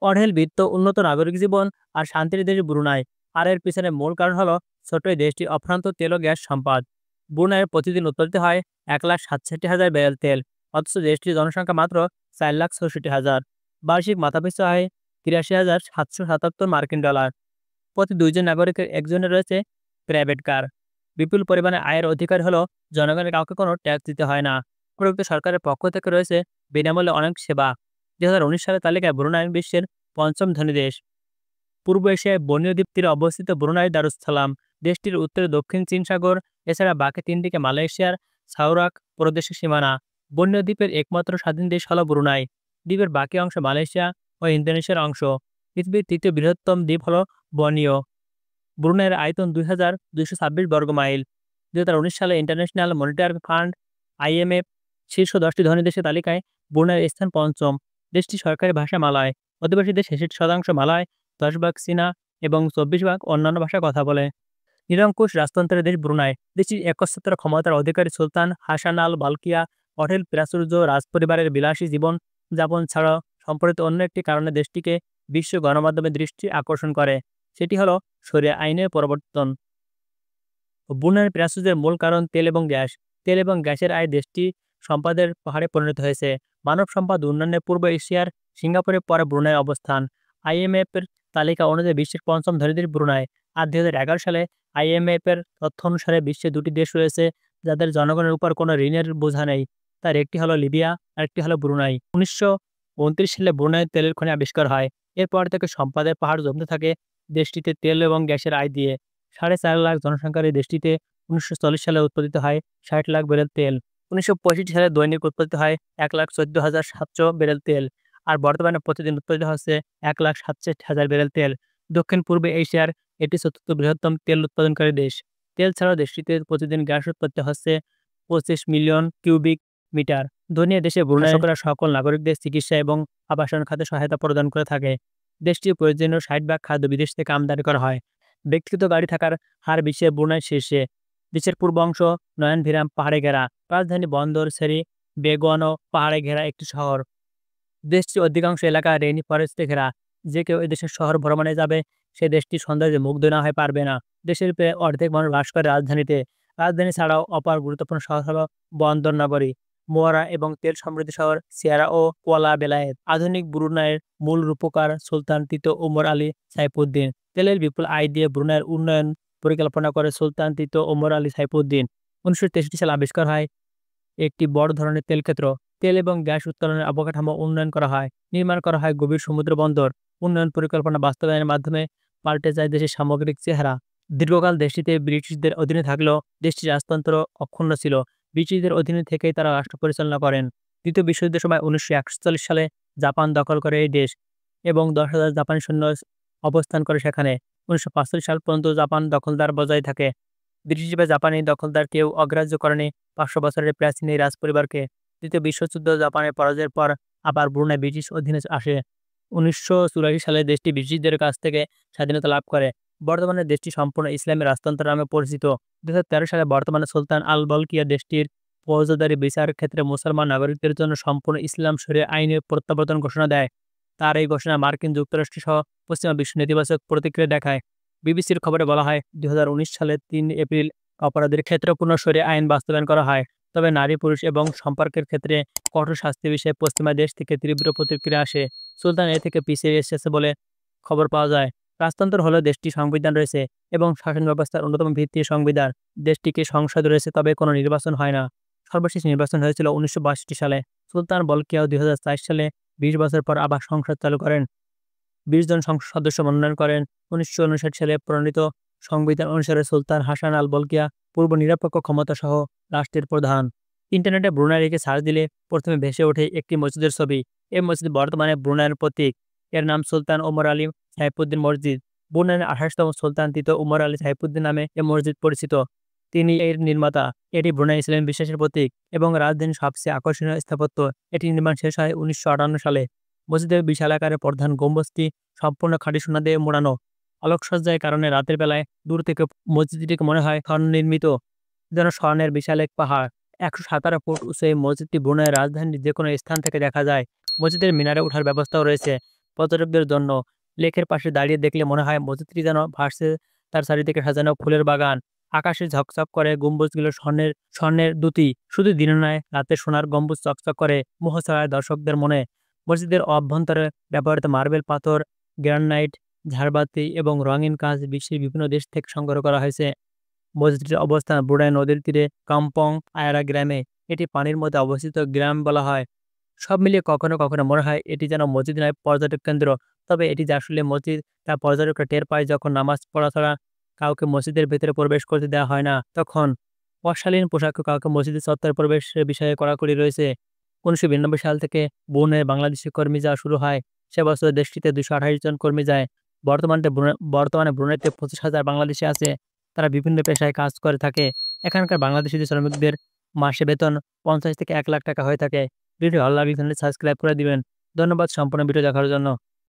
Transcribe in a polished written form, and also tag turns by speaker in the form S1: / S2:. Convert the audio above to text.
S1: অঢেল বিত্ত, উন্নত নাগরিক জীবন আর শান্তির দেশ ব্রুনাই। আর এর পিছনে মূল কারণ হলো ছোট্ট এই দেশটি অফুরন্ত তেল ও গ্যাস সম্পদ। ব্রুনাইয়ের প্রতিদিন উৎপাদিত হয় 1,67,000 ব্যারেল তেল, অথচ দেশটির জনসংখ্যা মাত্র 4,64,000। বার্ষিক মাথাপিছু আয় $83,777 প্রতি 2 জন নাগরিকের একজনের রয়েছে প্রাইভেট কার। বিপুল পরিমাণে আয়ের অধিকার হলো জনগণের কাউকে কোনো ট্যাক্স দিতে হয় না। উপরোক্ত সরকারের পক্ষ থেকে রয়েছে বিনামূল্যে অনেক সেবা। 2019 সালের তালিকায় ব্রুনাই বিশ্বের পঞ্চম ধনী দেশ। পূর্ব এশিয়ায় বর্ণীয় দ্বীপ তীরে অবস্থিত ব্রুনাই দারুস সালাম। দেশটির উত্তরে দক্ষিণ চীন সাগর, এছাড়া বাকি তিন দিকে মালয়েশিয়ার সাউরাক প্রদেশের সীমানা। বর্ণীয় দ্বীপের একমাত্র স্বাধীন দেশ হলো ব্রুনাই। দ্বীপের বাকি অংশ মালয়েশিয়া ও ইন্দোনেশিয়ার অংশ। পৃথিবীর তৃতীয় বৃহত্তম দ্বীপ হলো বর্নিও। ব্রুনাইয়ের আয়তন 2,226 বর্গমাইল। 2019 সালে ইন্টারন্যাশনাল মনিটারি ফান্ড (IMF) শীর্ষ 10টি ধনী দেশের তালিকায় ব্রুনাইয়ের স্থান পঞ্চম। দেশটির সরকারি ভাষা মালয়। অধিবাসীদের 66% মালয়, 10% চীনা এবং 24% অন্যান্য ভাষায় কথা বলে। নিরঙ্কুশ রাজতন্ত্রের দেশ ব্রুনাই। দেশটির একচ্ছত্র ক্ষমতার অধিকারী সুলতান হাসান আল বালকিয়া অঢেল প্রাচুর্য, রাজপরিবারের বিলাসী জীবন যাপন ছাড়াও সম্পর্কিত অন্য একটি কারণে দেশটিকে বিশ্ব গণমাধ্যমের দৃষ্টি আকর্ষণ করে। সেটি হলো শরিয়া আইনের প্রবর্তন। ব্রুনাইয়ের প্রাচুর্যের মূল কারণ তেল এবং গ্যাস। তেল এবং গ্যাসের আয় দেশটি সম্পদের পাহাড়ে পরিণত হয়েছে। মানব সম্পদ উন্নয়নে পূর্ব এশিয়ার সিঙ্গাপুরের পরে ব্রুনাইয়ের অবস্থান। IMF এর তালিকা অনুযায়ী বিশ্বের পঞ্চম ধনী দেশ ব্রুনাই। আর 2011 সালে IMF এর তথ্য অনুসারে বিশ্বে দুটি দেশ রয়েছে যাদের জনগণের উপর কোনো ঋণের বোঝা নেই। তার একটি হলো লিবিয়া, আর একটি হলো ব্রুনাই। 1929 সালে ব্রুনাইয়ের তেলের খনি আবিষ্কার হয়। এরপর থেকে সম্পদের পাহাড় জমতে থাকে দেশটিতে তেল এবং গ্যাসের আয় দিয়ে। 4.5 লাখ জনসংখ্যার এই দেশটিতে 1940 সালে উৎপাদিত হয় 60 লাখ ব্যারেল তেল। 1965 সালে দৈনিক উৎপাদিত হয় 1,14,700 ব্যারেল তেল। আর বর্তমানে প্রতিদিন উৎপাদিত হচ্ছে 1,67,000 ব্যারেল তেল। দক্ষিণ পূর্ব এশিয়ার এটি চতুর্থ বৃহত্তম তেল উৎপাদনকারী দেশ। তেল ছাড়াও দেশটিতে প্রতিদিন গ্যাস উৎপত্তি হচ্ছে 25 মিলিয়ন কিউবিক মিটার। ধনী এ দেশে ব্রুনাই সরকার সকল নাগরিকদের চিকিৎসা এবং আবাসন খাতে সহায়তা প্রদান করে থাকে। দেশটির প্রয়োজনীয় 60% খাদ্য বিদেশ থেকে আমদানি করা হয়। ব্যক্তিগত গাড়ি থাকার হার বিশ্বের ব্রুনাই শীর্ষে। দেশের পূর্ব অংশ নয়নভিরাম পাহাড়ে ঘেরা। রাজধানী বন্দর সেরি বেগুয়ানো পাহাড়ে ঘেরা একটি শহর। দেশটির অধিকাংশ এলাকা রেইনি ফরেস্টে ঘেরা। যে কেউ এদেশের শহর ভ্রমণে যাবে সে দেশটির সৌন্দর্যে মুগ্ধ না হয়ে পারবে না। দেশের প্রায় অর্ধেক মানুষ বাস করে রাজধানীতে। রাজধানী ছাড়াও অপর গুরুত্বপূর্ণ শহর হলো বন্দর নগরী মোয়ারা এবং তেল সমৃদ্ধ শহর সিয়ারা ও কুয়ালা বেলায়েত। আধুনিক ব্রুনাইয়ের মূল রূপকার সুলতান তৃতীয় ওমর আলী সাইফুদ্দিন। তেলের বিপুল আয় দিয়ে ব্রুনাইয়ের উন্নয়ন পরিকল্পনা করে সুলতান তৃতীয় ওমর আলী সাইফুদ্দিন। 1963 সালে আবিষ্কার হয় একটি বড় ধরনের তেল ক্ষেত্র। তেল এবং গ্যাস উত্তোলনের অবকাঠামো উন্নয়ন করা হয়। নির্মাণ করা হয় গভীর সমুদ্র বন্দর। উন্নয়ন পরিকল্পনা বাস্তবায়নের মাধ্যমে পাল্টে যায় দেশের সামগ্রিক চেহারা। দীর্ঘকাল দেশটিতে ব্রিটিশদের অধীনে থাকলেও দেশটির রাজতন্ত্র অক্ষুণ্ণ ছিল। ব্রিটিশদের অধীনে থেকেই তারা রাষ্ট্র পরিচালনা করেন। দ্বিতীয় বিশ্বযুদ্ধের সময় 1941 সালে জাপান দখল করে এই দেশ এবং 10,000 জাপানি সৈন্য অবস্থান করে সেখানে। 1945 সাল পর্যন্ত জাপান দখলদার বজায় থাকে। ব্রিটিশ বা জাপানি দখলদার কেউ অগ্রাহ্য করেনি 500 বছরের প্রাচীন এই রাজপরিবারকে। দ্বিতীয় বিশ্বযুদ্ধ জাপানের পরাজয়ের পর আবার ব্রুনাই ব্রিটিশ অধীনে আসে। 1984 সালে দেশটি ব্রিটিশদের কাছ থেকে স্বাধীনতা লাভ করে। বর্তমানে দেশটি সম্পূর্ণ ইসলামী রাজতন্ত্র নামে পরিচিত। 2013 সালে বর্তমানে সুলতান আল বলকিয়া দেশটির ফৌজদারি বিচার ক্ষেত্রে মুসলমান নাগরিকদের জন্য সম্পূর্ণ ইসলাম শরিয়া আইনের প্রত্যাবর্তন ঘোষণা দেয়। তার এই ঘোষণা মার্কিন যুক্তরাষ্ট্র সহ পশ্চিমা বিশ্ব নেতিবাচক প্রতিক্রিয়া দেখায়। বিবিসির খবরে বলা হয় 2019 সালের 3 এপ্রিল অপরাধের ক্ষেত্রে পুনঃ শরিয়া আইন বাস্তবায়ন করা হয়। তবে নারী পুরুষ এবং সম্পর্কের ক্ষেত্রে কঠোর শাস্তি বিষয়ে পশ্চিমা দেশ থেকে তীব্র প্রতিক্রিয়া আসে। সুলতান এ থেকে পিছিয়ে এসেছে বলে খবর পাওয়া যায়। রাজতন্ত্র হলো দেশটির সংবিধান রয়েছে এবং শাসন ব্যবস্থার অন্যতম ভিত্তি সংবিধান। দেশটিকে সংসদ রয়েছে তবে কোনো নির্বাচন হয় না। সর্বশেষ নির্বাচন হয়েছিল 1962 সালে। সুলতান বলকিয়াও 2004 সালে 20 বছর পর আবার সংসদ চালু করেন। 20 জন সংসদ সদস্য মনোনয়ন করেন। 1959 সালে প্রণীত সংবিধান অনুসারে সুলতান হাসান আল বলকিয়া পূর্ব নিরপেক্ষ ক্ষমতা সহ রাষ্ট্রের প্রধান। ইন্টারনেটে ব্রুনাই লিখে সার্চ দিলে প্রথমে ভেসে ওঠে একটি মসজিদের ছবি। এই মসজিদ বর্তমানে ব্রুনাইয়ের প্রতীক। এর নাম সুলতান ওমর আলী সাইফুদ্দিন মসজিদ। ব্রুনাইয়ের 28তম সুলতান তৃতীয় ওমর আলী সাইফুদ্দিন নামে এ মসজিদ পরিচিত। তিনি এর নির্মাতা। এটি ব্রুনাই ইসলামী বিশ্বাসের প্রতীক এবং রাজধানীর সবচেয়ে আকর্ষণীয় স্থাপত্য। এটি নির্মাণ শেষ হয় 1958 সালে। মসজিদের বিশাল আকারের প্রধান গম্বুজটি সম্পূর্ণ খাঁটি সোনা দিয়ে মোড়ানো। আলোকসজ্জার কারণে রাতের বেলায় দূর থেকে মসজিদটিকে মনে হয় স্বর্ণনির্মিত, যেন স্বর্ণের বিশাল এক পাহাড়। 117 ফুট উঁচু এই মসজিদটি ব্রুনাইয়ের রাজধানীর যে কোনো স্থান থেকে দেখা যায়। মসজিদের মিনারে ওঠার ব্যবস্থাও রয়েছে। পর্যটকদের জন্য। লেকের পাশে দাঁড়িয়ে দেখলে মনে হয় মসজিদটি যেন ভাসছে তার চারিদিকে সাজানো ফুলের বাগান। আকাশে ঝকঝক করে গম্বুজগুলো স্বর্ণের স্বর্ণের দুটি। শুধু দিনে নয়, রাতে সোনার গম্বুজ চকচক করে মোহ ছড়ায় দর্শকদের মনে। মসজিদের অভ্যন্তরে ব্যবহৃত মার্বেল পাথর, গ্রানাইট, ঝাড়বাতি এবং রঙিন কাজ বিশ্বের বিভিন্ন দেশ থেকে সংগ্রহ করা হয়েছে। মসজিদটির অবস্থান ব্রুনাই নদীর তীরে কাম্পং আয়রা গ্রামে। এটি পানির মধ্যে অবস্থিত গ্রাম বলা হয়। সব মিলিয়ে কখনো কখনো মনে হয় এটি যেন মসজিদ নয়, পর্যটক কেন্দ্র। তবে এটি যে আসলে মসজিদ তা পর্যটকরা টের পায় যখন নামাজ পড়া ছাড়া কাউকে মসজিদের ভেতরে প্রবেশ করতে দেওয়া হয় না। তখন অশালীন পোশাকে কাউকে মসজিদের চত্বরে প্রবেশের বিষয়ে কড়াকড়ি রয়েছে। ১৯৯২ সাল থেকে ব্রুনাইয়ে বাংলাদেশি কর্মী যাওয়া শুরু হয়। সে বছর দেশটিতে ২২৮ জন কর্মী যায়। বর্তমানে ব্রুনাইতে ২৫,০০০ বাংলাদেশি আছে। তারা বিভিন্ন পেশায় কাজ করে থাকে। এখানকার বাংলাদেশি শ্রমিকদের মাসে বেতন ৫০ থেকে ১ লাখ টাকা হয়ে থাকে। ভিডিও ভালো লাগলে চ্যানেলটি সাবস্ক্রাইব করে দিবেন। ধন্যবাদ সম্পূর্ণ ভিডিও দেখার জন্য।